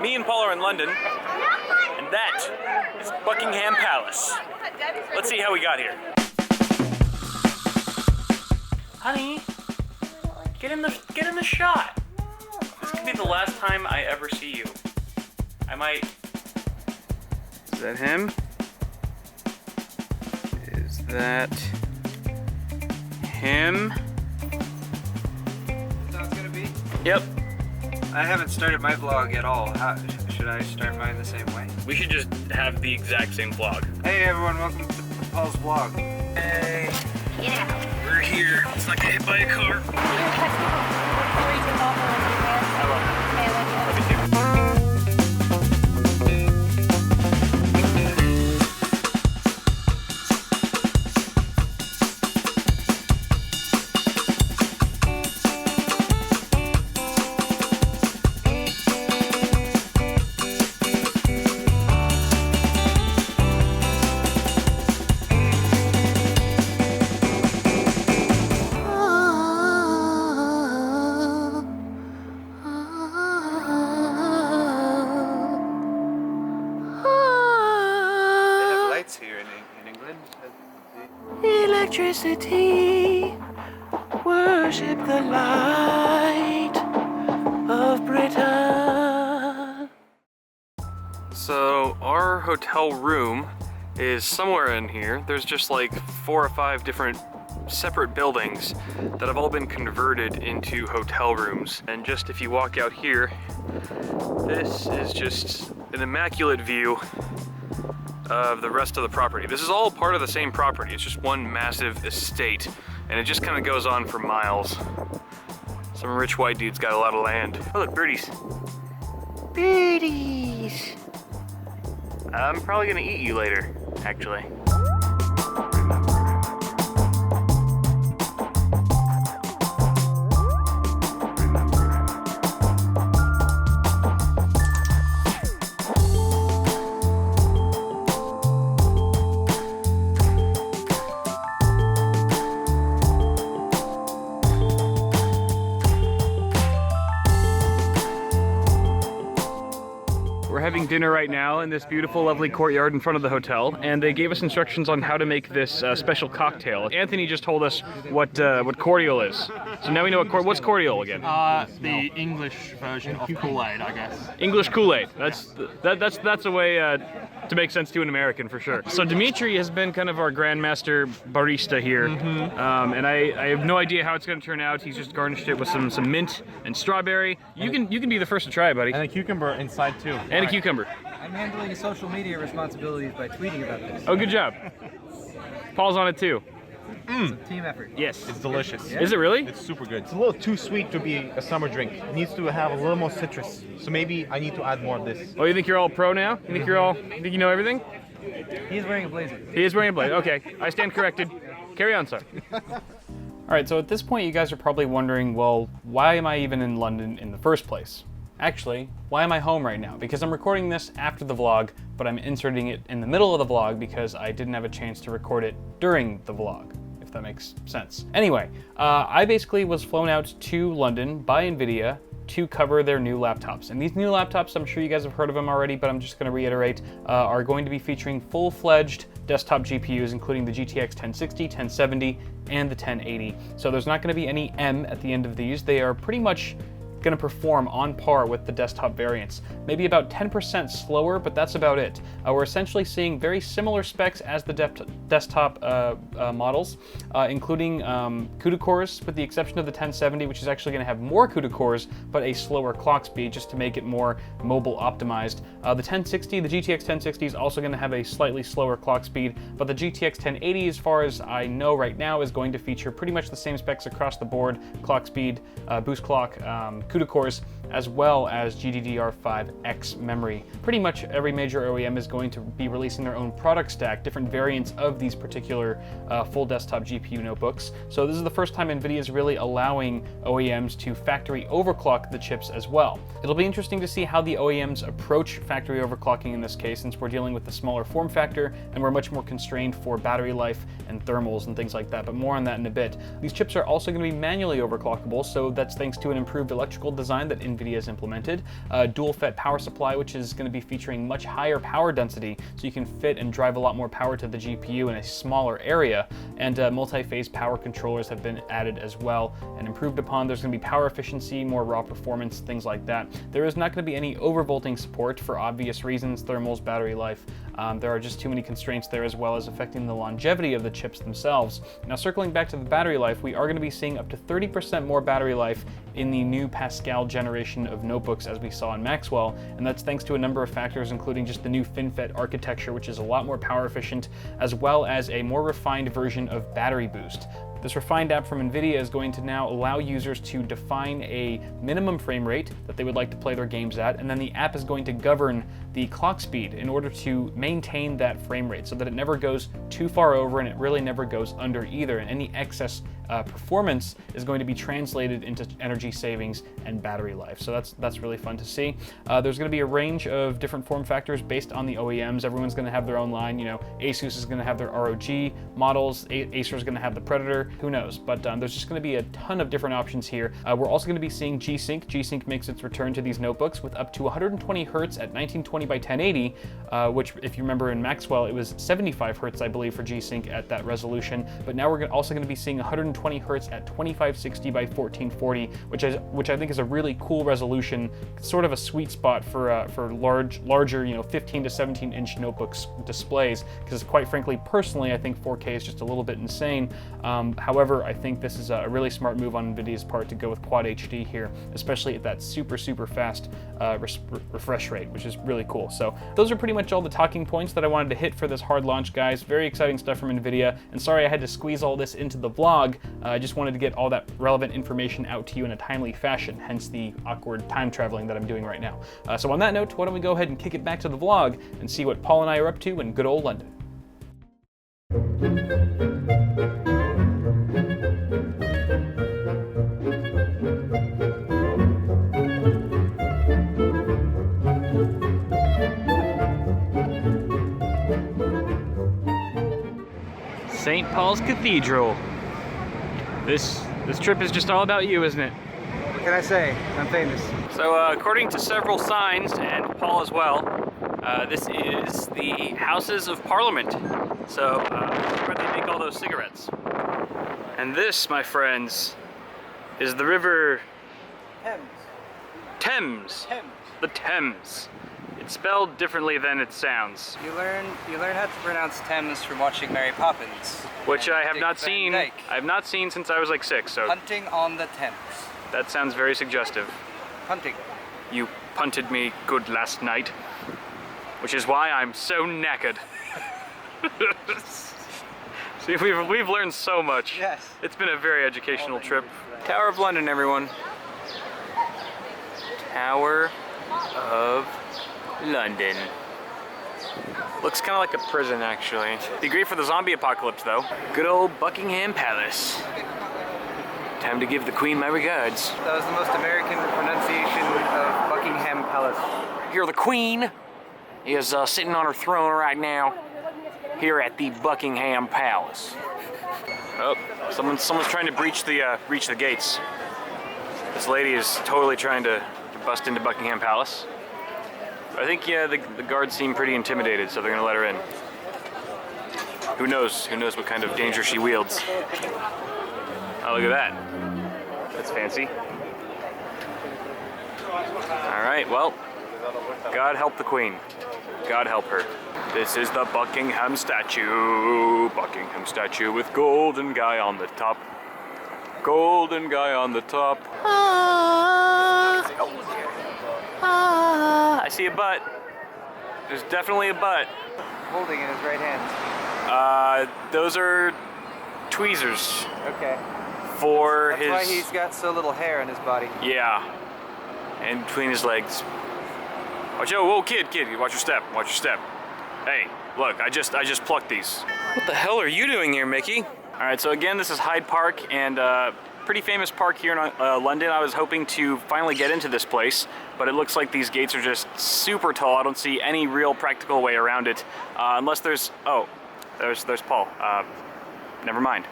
Me and Paul are in London, and that is Buckingham Palace. Let's see how we got here. Honey, get in the shot. This could be the last time I ever see you. I might. Is that him? Is that him? That's how it's gonna be? Yep. I haven't started my vlog at all. Should I start mine the same way? We should just have the exact same vlog. Hey everyone, welcome to Paul's vlog. Hey. Yeah. We're here. Let's not get hit by a car. I love it. Love you too. Here in England. Electricity, worship the light of Britain. So our hotel room is somewhere in here. There's just like 4 or 5 different separate buildings that have all been converted into hotel rooms. And just if you walk out here, this is just an immaculate view of the rest of the property. This is all part of the same property. It's just one massive estate, and it just kind of goes on for miles. Some rich white dude's got a lot of land. Oh look, birdies. Birdies! I'm probably gonna eat you later, actually. We're having dinner right now in this beautiful, lovely courtyard in front of the hotel, and they gave us instructions on how to make this special cocktail. Anthony just told us what cordial is, so now we know what's cordial again. The English version of Kool-Aid, I guess. English Kool-Aid. That's a way to make sense to an American for sure. So Dimitri has been kind of our grandmaster barista here, and I have no idea how it's going to turn out. He's just garnished it with some mint and strawberry. You can be the first to try it, buddy. And a cucumber inside too. And a cucumber. I'm handling social media responsibilities by tweeting about this. Oh, good job. Paul's on it too. It's a team effort. Yes. It's delicious. Is it really? It's super good. It's a little too sweet to be a summer drink. It needs to have a little more citrus. So maybe I need to add more of this. Oh, you think you're all pro now? You think you know everything? He's wearing a blazer. He is wearing a blazer. Okay, I stand corrected. Carry on, sir. All right, so at this point you guys are probably wondering, well, why am I even in London in the first place? Actually, why am I home right now? Because I'm recording this after the vlog, but I'm inserting it in the middle of the vlog because I didn't have a chance to record it during the vlog, if that makes sense. Anyway, I basically was flown out to London by Nvidia to cover their new laptops. And these new laptops, I'm sure you guys have heard of them already, but I'm just gonna reiterate, are going to be featuring full-fledged desktop GPUs, including the GTX 1060, 1070, and the 1080. So there's not gonna be any M at the end of these. They are pretty much going to perform on par with the desktop variants. Maybe about 10% slower, but that's about it. We're essentially seeing very similar specs as the desktop models, including CUDA cores, with the exception of the 1070, which is actually going to have more CUDA cores, but a slower clock speed just to make it more mobile optimized. The 1060, the GTX 1060 is also going to have a slightly slower clock speed, but the GTX 1080, as far as I know right now, is going to feature pretty much the same specs across the board: clock speed, boost clock, CUDA cores, as well as GDDR5X memory. Pretty much every major OEM is going to be releasing their own product stack, different variants of these particular full desktop GPU notebooks. So this is the first time Nvidia is really allowing OEMs to factory overclock the chips as well. It'll be interesting to see how the OEMs approach factory overclocking in this case, since we're dealing with the smaller form factor and we're much more constrained for battery life and thermals and things like that, but more on that in a bit. These chips are also going to be manually overclockable, so that's thanks to an improved electrical electrical design that Nvidia has implemented, dual FET power supply, which is going to be featuring much higher power density, so you can fit and drive a lot more power to the GPU in a smaller area, and multi-phase power controllers have been added as well and improved upon. There's going to be power efficiency, more raw performance, things like that. There is not going to be any overvolting support for obvious reasons, thermals, battery life. There are just too many constraints there, as well as affecting the longevity of the chips themselves. Now, circling back to the battery life, we are going to be seeing up to 30% more battery life in the new Pascal generation of notebooks, as we saw in Maxwell, and that's thanks to a number of factors, including just the new FinFET architecture, which is a lot more power efficient, as well as a more refined version of battery boost. This refined app from Nvidia is going to now allow users to define a minimum frame rate that they would like to play their games at, and then the app is going to govern the clock speed in order to maintain that frame rate so that it never goes too far over and it really never goes under either. And any excess performance is going to be translated into energy savings and battery life. So that's really fun to see. There's going to be a range of different form factors based on the OEMs. Everyone's going to have their own line. You know, Asus is going to have their ROG models. Acer is going to have the Predator. Who knows? But there's just going to be a ton of different options here. We're also going to be seeing G-Sync. G-Sync makes its return to these notebooks with up to 120 hertz at 1920 by 1080, which, if you remember in Maxwell, it was 75 hertz, I believe, for G-Sync at that resolution. But now we're also going to be seeing 120 hertz at 2560 by 1440, which I think is a really cool resolution, sort of a sweet spot for larger, you know, 15 to 17 inch notebooks displays. Because quite frankly, personally, I think 4K is just a little bit insane. However, I think this is a really smart move on Nvidia's part to go with Quad HD here, especially at that super fast refresh rate, which is really cool. So those are pretty much all the talking points that I wanted to hit for this hard launch, guys. Very exciting stuff from Nvidia, and sorry I had to squeeze all this into the vlog. I just wanted to get all that relevant information out to you in a timely fashion, hence the awkward time traveling that I'm doing right now. So on that note, why don't we go ahead and kick it back to the vlog and see what Paul and I are up to in good old London. St. Paul's Cathedral. This trip is just all about you, isn't it? What can I say? I'm famous. So according to several signs, and Paul as well, this is the Houses of Parliament. So where they make all those cigarettes. And this, my friends, is the river Thames. The Thames. It's spelled differently than it sounds. You learn how to pronounce Thames from watching Mary Poppins, which I have Dick not Van seen. Dyke. I have not seen since I was like 6. So Hunting on the Thames. that sounds very suggestive. Hunting. You punted me good last night, which is why I'm so knackered. See, we've learned so much. Yes. It's been a very educational trip. Tower of London, everyone. Tower of London. Looks kind of like a prison, actually. Be great for the zombie apocalypse, though. Good old Buckingham Palace. Time to give the Queen my regards. That was the most American pronunciation of Buckingham Palace. Here, the Queen is sitting on her throne right now, here at the Buckingham Palace. Oh, someone's trying to breach the gates. This lady is totally trying to bust into Buckingham Palace. I think, yeah, the guards seem pretty intimidated, so they're gonna let her in. Who knows what kind of danger she wields. Oh, look at that. That's fancy. All right, well, God help the Queen. God help her. This is the Buckingham statue. Buckingham statue with golden guy on the top. Golden guy on the top. I see a butt. There's definitely a butt. Holding in his right hand. Those are tweezers. Okay. For That's his... why he's got so little hair on his body. Yeah. And between his legs. Watch out, whoa, kid, watch your step, watch your step. Hey, look, I just plucked these. What the hell are you doing here, Mickey? All right, so again, this is Hyde Park, and pretty famous park here in London. I was hoping to finally get into this place, but it looks like these gates are just super tall. I don't see any real practical way around it, unless there's, oh, there's Paul. Never mind.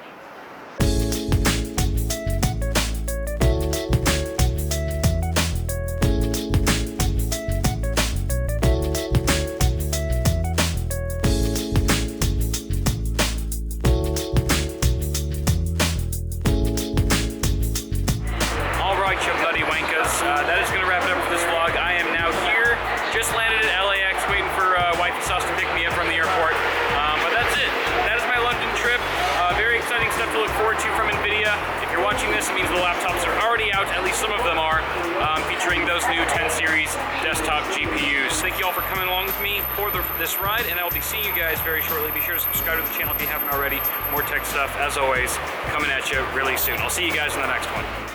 watching this, it means the laptops are already out, at least some of them are, featuring those new 10 series desktop GPUs. Thank you all for coming along with me for this ride, and I'll be seeing you guys very shortly. Be sure to subscribe to the channel if you haven't already. More tech stuff, as always, coming at you really soon. I'll see you guys in the next one.